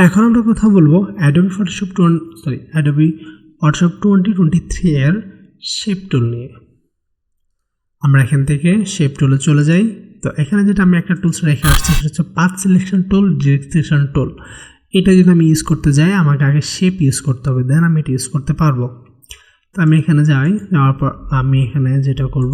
এখন আমরা কথা বলবো Adobe Photoshop 2023 এর শেপ টুল নিয়ে। আমরা এখান থেকে শেপ টুলে চলে যাই। তো এখানে যেটা আমি একটা টুলস রেখে আসছি সেটা হচ্ছে path selection tool, direct selection tool. এটা যদি আমি ইউজ করতে যাই আমাকে আগে শেপ ইউজ করতে হবে, দেন আমি এটা ইউজ করতে পারবো। তো আমি এখানে যাই, যাওয়ার পর আমি এখানে যেটা করব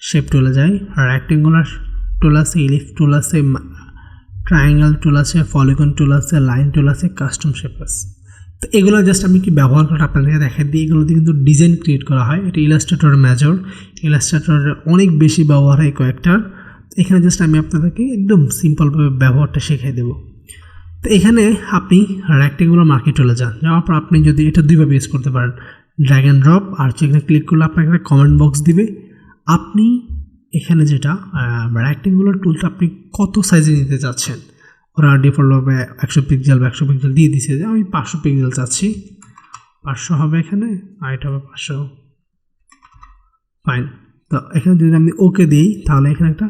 শেপ টুলে যাই। রেক্ট্যাঙ্গুলার টুল আছে, ইলিপস টুল আছে, ট্রায়াঙ্গেল টুল আছে, পলিগন টুল আছে, লাইন টুল আছে, কাস্টম শেপ আছে। তো এগুলো জাস্ট আমি কি ব্যবহার করে আপনাদেরকে দেখাই দিই। এগুলো দিয়ে কিন্তু ডিজাইন ক্রিয়েট করা হয়। এটা ইলাস্ট্রেটরের মেজর, ইলাস্ট্রেটরের অনেক বেশি ব্যবহার হয় কয়েকটার। এখানে জাস্ট আমি আপনাদেরকে একদম সিম্পলভাবে ব্যবহারটা শিখিয়ে দেবো। তো এখানে আপনি রেক্ট্যাঙ্গুলার মার্কে চলে যান, যাওয়ার পর আপনি যদি এটা দুইভাবে ইউজ করতে পারেন, ড্র্যাগ অ্যান্ড ড্রপ, আর এখানে ক্লিক করলে আপনাকে একটা কমেন্ট বক্স দিবে। আপনি এখানে যেটা রেক্ট্যাঙ্গুলার টুলটা আপনি কত সাইজে নিতে চাচ্ছেন, ওরা ডিফল্টভাবে 100 পিক্সেল বা 100 পিক্সেল দিয়ে দিচ্ছে, যে আমি 500 পিক্সেল চাচ্ছি, 500 হবে এখানে, আর এটা হবে 500, ফাইন। তো এখানে যদি আমি ওকে দিই তাহলে এখানে একটা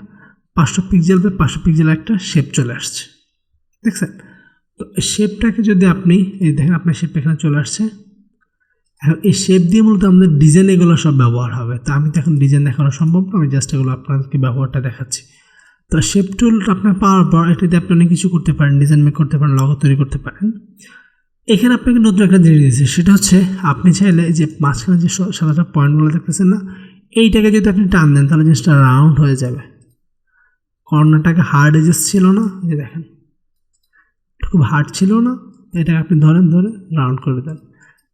500 পিক্সেল বা 500 পিক্সেল একটা শেপ চলে আসছে, দেখছেন? তো শেপটাকে যদি আপনি এই দেখেন, আপনার শেপ এখানে চলে আসছে। এখন এই শেপ দিয়ে মূলত আমাদের ডিজাইন এগুলো সব ব্যবহার হবে। তো আমি তো এখন ডিজাইন দেখানো সম্ভব না, আমি জাস্ট এগুলো আপনাদেরকে ব্যবহারটা দেখাচ্ছি। তো শেপ টুলটা আপনার পাওয়ার পর এটা দিয়ে আপনি অনেক কিছু করতে পারেন, ডিজাইন মেক করতে পারেন, লগো তৈরি করতে পারেন। এখানে আপনাকে নতুন একটা জিনিস দিয়েছে, সেটা হচ্ছে আপনি চাইলে যে মাঝখানে যে সাদাটা পয়েন্টগুলো দেখতেছেন না, এইটাকে যদি আপনি টান দেন তাহলে জিনিসটা রাউন্ড হয়ে যাবে। কর্নারটাকে হার্ড এজেস ছিল না, যে দেখেন খুব হার্ড ছিল না, এটাকে আপনি ধরে রাউন্ড করে দেন।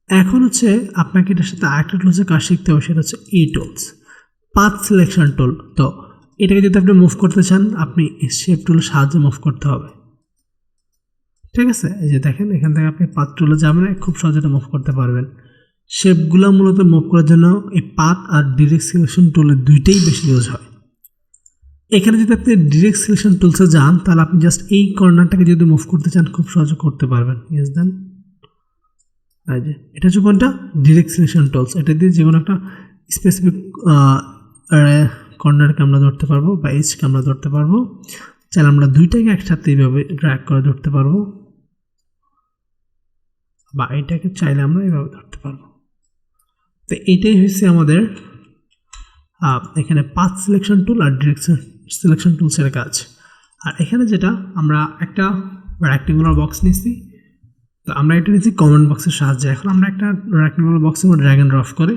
এখন হচ্ছে আপনাকে এটার সাথে আরেকটা টুলসের কাজ শিখতে হবে, সেটা হচ্ছে এই টুলস, পাথ সিলেকশন টুল। তো এটাকে যদি আপনি মুভ করতে চান, আপনি শেপ টুলের সাহায্যে মুভ করতে হবে, ঠিক আছে? এই যে দেখেন, এখান থেকে আপনি পাথ টুলে যাবেন, খুব সহজে মুভ করতে পারবেন। শেপগুলো মূলত মুভ করার জন্য এই পাথ আর ডিরেক্ট সিলেকশন টুলের দুইটাই বেশি ইউজ হয়। এখানে যদি আপনি ডিরেক্ট সিলেকশন টুলসে যান তাহলে আপনি জাস্ট এই কর্নারটাকে যদি মুভ করতে চান খুব সহজে করতে পারবেন। ইয়েস দেন, এই যে এটা হচ্ছে কোনটা, ডিরেক্ট সিলেকশন টুলস। এটা দিয়ে যে কোনো একটা স্পেসিফিক কর্নারকে আমরা ধরতে পারবো বা এজকে আমরা ধরতে পারবো। চাইলে আমরা দুইটাকে একসাথে এইভাবে ড্র্যাগ করে ধরতে পারবো, বা এইটাকে চাইলে আমরা এইভাবে ধরতে পারবো। তো এইটাই হচ্ছে আমাদের এখানে পাথ সিলেকশন টুল আর ডিরেক্ট সিলেকশন টুলসের কাজ। আর এখানে যেটা আমরা একটা রেক্ট্যাঙ্গুলার বক্স নিচ্ছি, তো আমরা এটা নিচ্ছি কমেন্ট বক্সের সাহায্যে। এখন আমরা একটা রেক্ট্যাঙ্গুলার বক্সের মধ্যে ড্র্যাগ অ্যান্ড ড্রপ করে,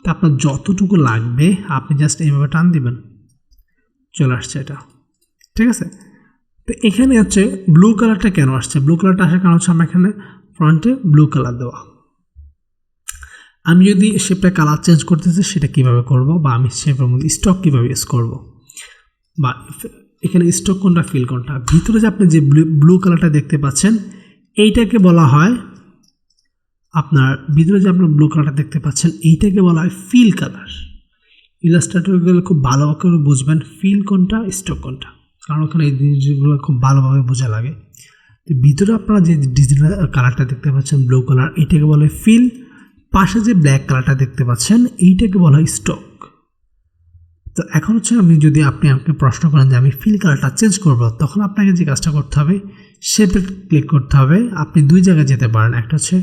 তো আপনার যতটুকু লাগবে আপনি জাস্ট এইভাবে টান দিবেন, চলে আসছে এটা, ঠিক আছে? তো এখানে হচ্ছে ব্লু কালারটা কেন আসছে, ব্লু কালারটা আসার কারণ হচ্ছে আমরা এখানে ফ্রন্টে ব্লু কালার দেওয়া। আমি যদি শেপটা কালার চেঞ্জ করতেছি সেটা কীভাবে করব, বা আমি শেপের মধ্যে স্টক কীভাবে ইউজ করব, বা এখানে স্টক কোনটা, ফিল কোনটা। ভিতরে যে আপনি যে ব্লু কালারটা দেখতে পাচ্ছেন এইটাকে বলা হয় আপনার, ভিতরে যে আপনার ব্লু কালারটা দেখতে পাচ্ছেন এইটাকে বলা হয় ফিল কালার। ইলাস্ট্রেটরগুলো খুব ভালো করে বুঝবেন ফিল কোনটা, স্টক কোনটা, কারণ ওখানে এই জিনিসগুলো খুব ভালোভাবে বোঝা লাগে। তো ভিতরে আপনারা যে ডিজিটাল কালারটা দেখতে পাচ্ছেন ব্লু কালার, এইটাকে বলা হয় ফিল। পাশে যে ব্ল্যাক কালারটা দেখতে পাচ্ছেন এইটাকে বলা হয় স্টক। তো এখন হচ্ছে আমি যদি আপনি আমাকে প্রশ্ন করেন যে আমি ফিল কালারটা চেঞ্জ করব, তখন আপনাকে যে কাজটা করতে হবে, শেপে ক্লিক করতে হবে। আপনি দুই জায়গায় যেতে পারেন, একটা হচ্ছে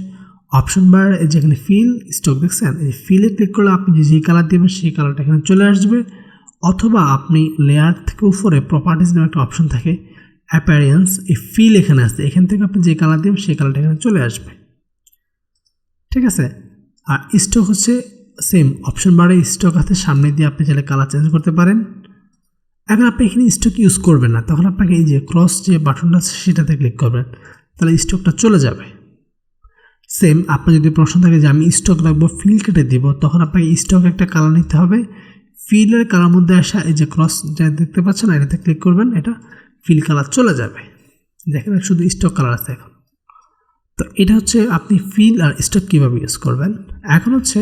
অপশন বার, যেখানে ফিল স্টক দেখছেন, এই ফিলে ক্লিক করলে আপনি যে কালার দেবেন সেই কালারটা এখানে চলে আসবে। অথবা আপনি লেয়ার থেকে উপরে প্রপার্টিজ নামে একটা অপশন থাকে, অ্যাপিয়ারেন্স, এই ফিল এখানে আসছে, এখান থেকে আপনি যে কালার দেবেন সেই কালারটা এখানে চলে আসবে, ঠিক আছে? আর স্টক হচ্ছে সেম, অপশন বারে স্টক আছে, সামনে দিয়ে আপনি চাইলে কালার চেঞ্জ করতে পারেন। এখন আপনি এখানে স্টক ইউজ করবেন না, তখন আপনাকে এই যে ক্রস যে বাটনটা আছে সেটাতে ক্লিক করবেন, তাহলে স্টকটা চলে যাবে। সেম আপনার যদি প্রশ্ন থাকে যে আমি স্টক রাখবো, ফিল কেটে দিব, তখন আপনাকে স্টক একটা কালার নিতে হবে। ফিলের কালার মধ্যে আসা এই যে ক্রস যা দেখতে পাচ্ছেন এটাতে ক্লিক করবেন, এটা ফিল কালার চলে যাবে। দেখেন শুধু স্টক কালার আছে এখন। তো এটা হচ্ছে আপনি ফিল আর স্টক কীভাবে ইউজ করবেন। এখন হচ্ছে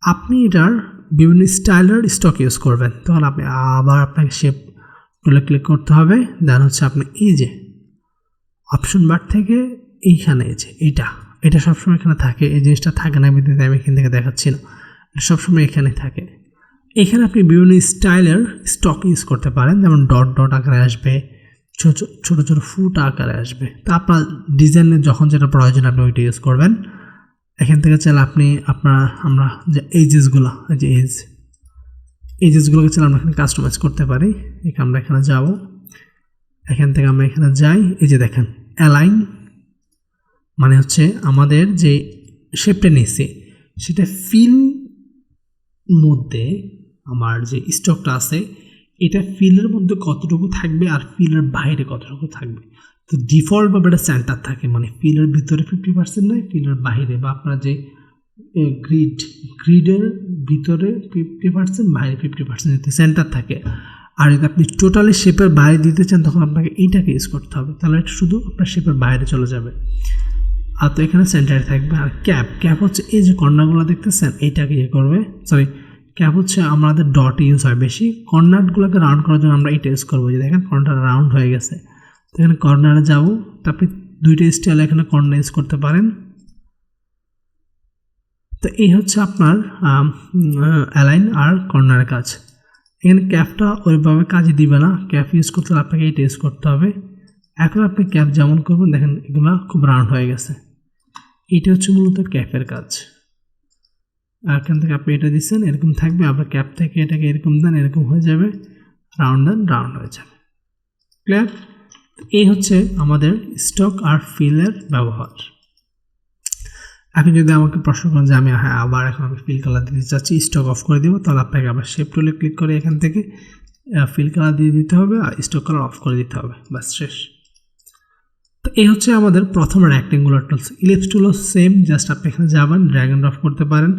আপনি এটার বিভিন্ন স্টাইলের স্টক ইউজ করবেন, তখন আপনি আবার আপনাকে শেপ টুলে ক্লিক করতে হবে। দেন হচ্ছে আপনি এই যে অপশন বার থেকে এইখানে এই যে এটা সবসময় এখানে থাকে, এই জিনিসটা থাকে না বিদ্যুৎ, আমি এখান থেকে দেখাচ্ছি না, এটা সবসময় এখানে থাকে। এখানে আপনি বিভিন্ন স্টাইলের স্টক ইউজ করতে পারেন, যেমন ডট ডট আকারে আসবে, ছোট ছোট ছোট ফুট আকারে আসবে। তো আপনার ডিজাইনের যখন যেটা প্রয়োজন আপনি ওইটা ইউজ করবেন। এখান থেকে চাইলে আপনি আমরা যে এজেসগুলো, যে এজেসগুলোকে চাইলে আমরা এখানে কাস্টমাইজ করতে পারি। আমরা এখানে যাব, এখান থেকে আমরা এখানে যাই, এই যে দেখেন অ্যালাইন মানে হচ্ছে আমাদের যে শেপটা নিয়েছি সেটা ফিল মধ্যে আমার যে স্টকটা আছে এটা ফিলের মধ্যে কতটুকু থাকবে আর ফিলের বাইরে কতটুকু থাকবে। তো ডিফল্টভাবে এটা সেন্টার থাকে, মানে ফিলের ভিতরে 50% নয়, ফিলের বাইরে বা আপনার যে গ্রিডের ভিতরে 50% বাইরে 50% যাতে সেন্টার থাকে। আর যদি আপনি টোটালি শেপের বাইরে দিতে চান তখন আপনাকে এইটাকে ইউজ করতে হবে, তাহলে এটা শুধু আপনার শেপের বাইরে চলে যাবে। আর তো এখানে সেন্টারে থাকবে। আর ক্যাপ হচ্ছে এই যে কর্নারগুলো দেখতেছেন এইটাকে ইয়ে করবে, সরি ক্যাপ হচ্ছে আমাদের ডট ইউজ হয় বেশি, কর্নারগুলোকে রাউন্ড করার জন্য আমরা এটা ইউজ করবো। যে দেখেন কর্নার রাউন্ড হয়ে গেছে, তো এখানে কর্নারে যাবো, তো আপনি দুইটা স্টাইল এখানে কর্নার ইউজ করতে পারেন। তো এই হচ্ছে আপনার অ্যালাইন আর কর্নারের কাজ। এখানে ক্যাপটা ওইভাবে কাজে দিবে না, ক্যাপ ইউজ করতে হলে আপনাকে এটা ইউজ করতে হবে। এখন আপনি ক্যাপ যেমন করবেন দেখেন এগুলো খুব রাউন্ড হয়ে গেছে, এটা হচ্ছে মূলত ক্যাপের কাজ। এখান থেকে আপনি এটা দিচ্ছেন এরকম থাকবে, আপনার ক্যাপ থেকে এটাকে এরকম দেন এরকম হয়ে যাবে, রাউন্ড দেন রাউন্ড হয়ে যাবে। ক্লিয়ার? এই হচ্ছে আমাদের স্টক আর ফিলের ব্যবহার। এখন যদি আমাকে প্রশ্ন করেন যে আমি আবার এখন আমি ফিল কালার দিতে চাচ্ছি, স্টক অফ করে দেবো, তাহলে আপনাকে আবার শেপ টুলে ক্লিক করে এখান থেকে ফিল কালার দিয়ে দিতে হবে আর স্টক কালার অফ করে দিতে হবে, বাস শেষ। তো এই হচ্ছে আমাদের প্রথম রেক্ট্যাঙ্গুলার টুলস। ইলিপস টুলও সেম, জাস্ট আপনি এখানে যাবেন, ড্র্যাগ এন্ড ড্রপ করতে পারেন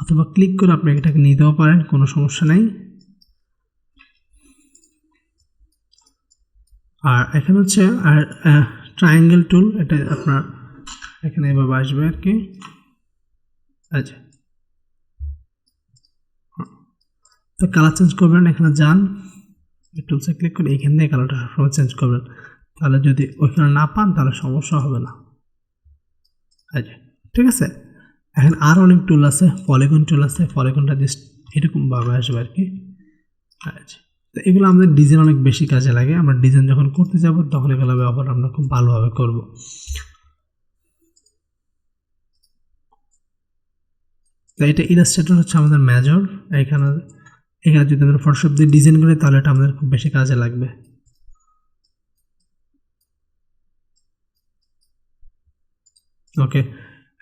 অথবা ক্লিক করে আপনি এটাকে নিতেও পারেন, কোনো সমস্যা নেই। আর এখানে হচ্ছে আর ট্রায়াঙ্গেল টুল, এটা আপনার এখানে এভাবে আসবে আর কি। আচ্ছা, তো কালার চেঞ্জ করবেন, এখানে যান টুলসে ক্লিক করে এখান থেকে কালারটা সবসময় চেঞ্জ করবেন, তাহলে যদি ওইখানে না পান তাহলে সমস্যা হবে না। আচ্ছা ঠিক আছে। এখন আর অনেক টুল আছে, পলিগন টুল আছে, পলিগনটা জাস্ট এরকমভাবে আসবে আর কি। আচ্ছা, তো এগুলো আমাদের ডিজাইন অনেক বেশি কাজে লাগে, আমরা ডিজাইন যখন করতে যাব তখন এগুলো ব্যবহার আমরা খুব ভালোভাবে করব। তো এটা ইলাস্ট্রেটর হচ্ছে আমাদের মেজর। এখানে যদি আমরা ফটোশপ দিয়ে ডিজাইন করি তাহলে এটা আমাদের খুব বেশি কাজে লাগবে। ওকে,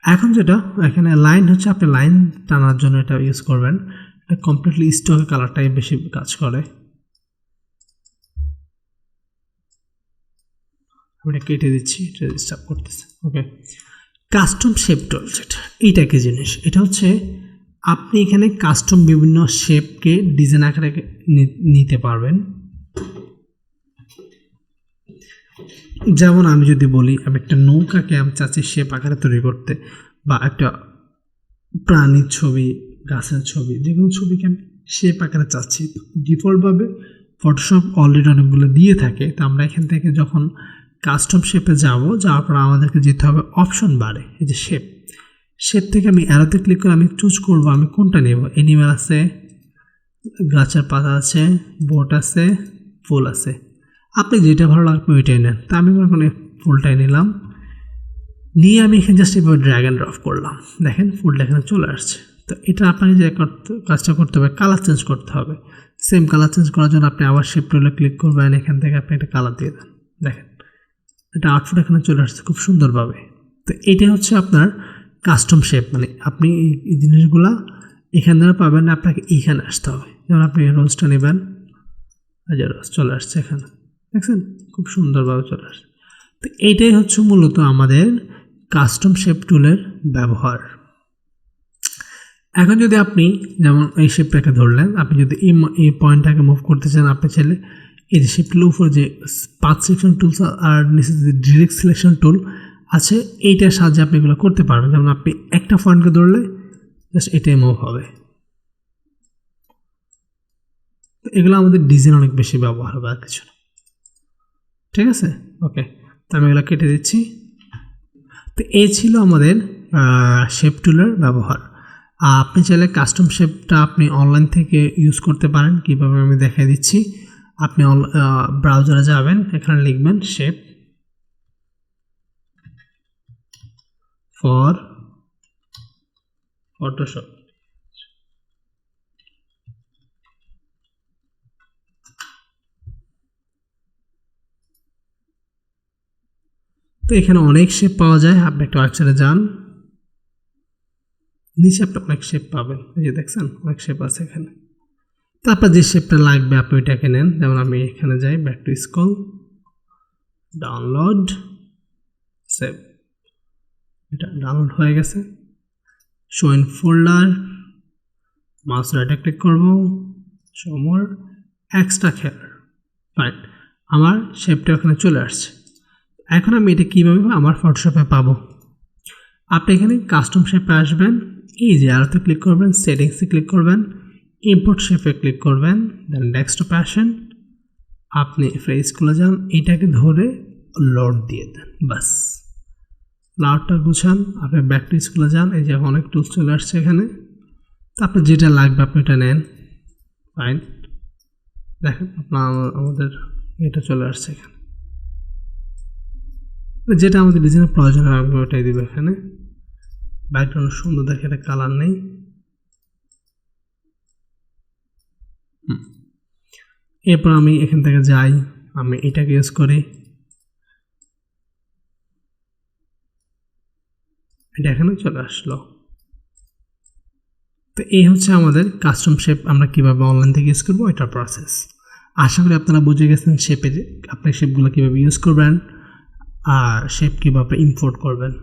এখন যেটা এখানে লাইন হচ্ছে, আপনি লাইন টানার জন্য এটা ইউজ করবেন, এটা কমপ্লিটলি স্টকের কালারটাই বেশি কাজ করে। আমি এটা কেটে দিচ্ছি, এটা ডিস্টার্ব করতেছে। ওকে, কাস্টম শেপ টুল যেটা, এইটা কি জিনিস, এটা হচ্ছে আপনি এখানে কাস্টম বিভিন্ন শেপকে ডিজাইন আকারে নিতে পারবেন। যেমন আমি যদি বলি আমি একটা নৌকাকে আমি চাচ্ছি শেপ আকারে তৈরি করতে, বা একটা প্রাণীর ছবি, গাছের ছবি, যে কোনো ছবিকে আমি শেপ আকারে চাচ্ছি, ডিফল্টভাবে ফটোশপ অলরেডি অনেকগুলো দিয়ে থাকে। তো আমরা এখান থেকে যখন কাস্টম শেপে যাওয়ার পর আমাদেরকে যেতে হবে অপশন বারে, এই যে শেপ থেকে আমি অ্যারোতে ক্লিক করে আমি চুজ করব আমি কোনটা নেব। অ্যানিমেল আছে, গাছের পাতা আছে, বোট আছে, ফুল আছে, আপনি যেটা ভালো লাগবে ওইটাই নেন। তা আমি এখন ফুলটাই নিলাম, নিয়ে আমি এখানে জাস্ট এভাবে ড্র্যাগ এন্ড ড্রপ করলাম, দেখেন ফুলটা এখানে চলে আসছে। তো এটা আপনাকে যে কাজটা করতে হবে, কালার চেঞ্জ করতে হবে। সেম কালার চেঞ্জ করার জন্য আপনি আবার শেপ টুলে ক্লিক করবেন, এখান থেকে আপনি একটা কালার দিয়ে দেন, দেখেন এটা আউটপুট এখানে চলে আসছে খুব সুন্দরভাবে। তো এটাই হচ্ছে আপনার কাস্টম শেপ, মানে আপনি এই জিনিসগুলা এখান থেকে পাবেন না, আপনাকে এইখানে আসতে হবে। যেমন আপনি রোজটা নেবেন, রোজ চলে আসছে এখানে, দেখছেন খুব সুন্দরভাবে চলে আসছে। তো এইটাই হচ্ছে মূলত আমাদের কাস্টম শেপ টুলের ব্যবহার। এখন যদি আপনি যেমন এই শেপটাকে ধরলেন, আপনি যদি এই পয়েন্টটাকে মুভ করতে চান, আপনি চাইলে এই যে শেপ টুলের উপরে যে পাথ সিলেকশন টুলস আর নিচে যে ডিরেক্ট সিলেকশন টুল আছে, এইটার সাহায্যে আপনি এগুলো করতে পারবেন। যেমন আপনি একটা পয়েন্টকে ধরলে জাস্ট এটাই মুভ হবে। তো এগুলো আমাদের ডিজাইন অনেক বেশি ব্যবহার হবে, আর কিছু না। ঠিক আছে, ওকে, তো আমি এগুলো কেটে দিচ্ছি। তো এই ছিল আমাদের শেপ টুলের ব্যবহার। আপনি চাইলে কাস্টম শেপটা আপনি অনলাইন থেকে ইউজ করতে পারেন, কীভাবে আমি দেখাই দিচ্ছি। আপনি ব্রাউজারে যাবেন, এখানে লিখবেন শেপ ফর ফটোশপ। তো এখানে অনেক শেপ পাওয়া যায়, আপনি একটা ওয়েবসাইটে যান, নিচে আপনি অনেক শেপ পাবেন, এই যে দেখছেন অনেক শেপ আছে এখানে। তারপর যে শেপটা লাগবে আপনি ওইটাকে নেন, যেমন আমি এখানে যাই, back to scroll, download, save, এটা ডাউনলোড হয়ে গেছে। শো ইন ফোল্ডার, মাউস রাইটে ক্লিক করব, show more, extract here, fine, আমার শেপটা ওখানে চলে আসছে। এখন আমি এটা কীভাবে আমার ফটোশপে পাবো? আপনি এখানে কাস্টম শেপে আসবেন, এই যে আরোতে ক্লিক করবেন, সেটিংসে ক্লিক করবেন, ইম্পোর্ট শেপে ক্লিক করবেন, দেন ডেস্কটপে আসেন, আপনি ফ্রেজ খুলে যান, এটাকে ধরে লোড দিয়ে দেন, বাস লাউডটা গুছান, আপনি ব্যাক টু স্কুলে যান, এই যে অনেক টুলস চলে আসছে এখানে। তো আপনার যেটা লাগবে আপনি এটা নেন, ফাইন, দেখেন আপনার আমাদের এটা চলে আসছে এখানে, যেটা আমাদের ডিজাইনের প্রয়োজন হয় আমি ওটাই দিব এখানে। ব্যাকগ্রাউন্ড সুন্দর দেখে, এটা কালার নেই। এরপর আমি এখান থেকে যাই, আমি এটাকে ইউজ করি, এটা এখানে চলে আসলো। তো এই হচ্ছে আমাদের কাস্টম শেপ আমরা কীভাবে অনলাইন থেকে ইউজ করবো, এটার প্রসেস। আশা করি আপনারা বুঝে গেছেন শেপের, আপনি শেপগুলো কীভাবে ইউজ করবেন আর শেপ কীভাবে ইম্পোর্ট করবেন।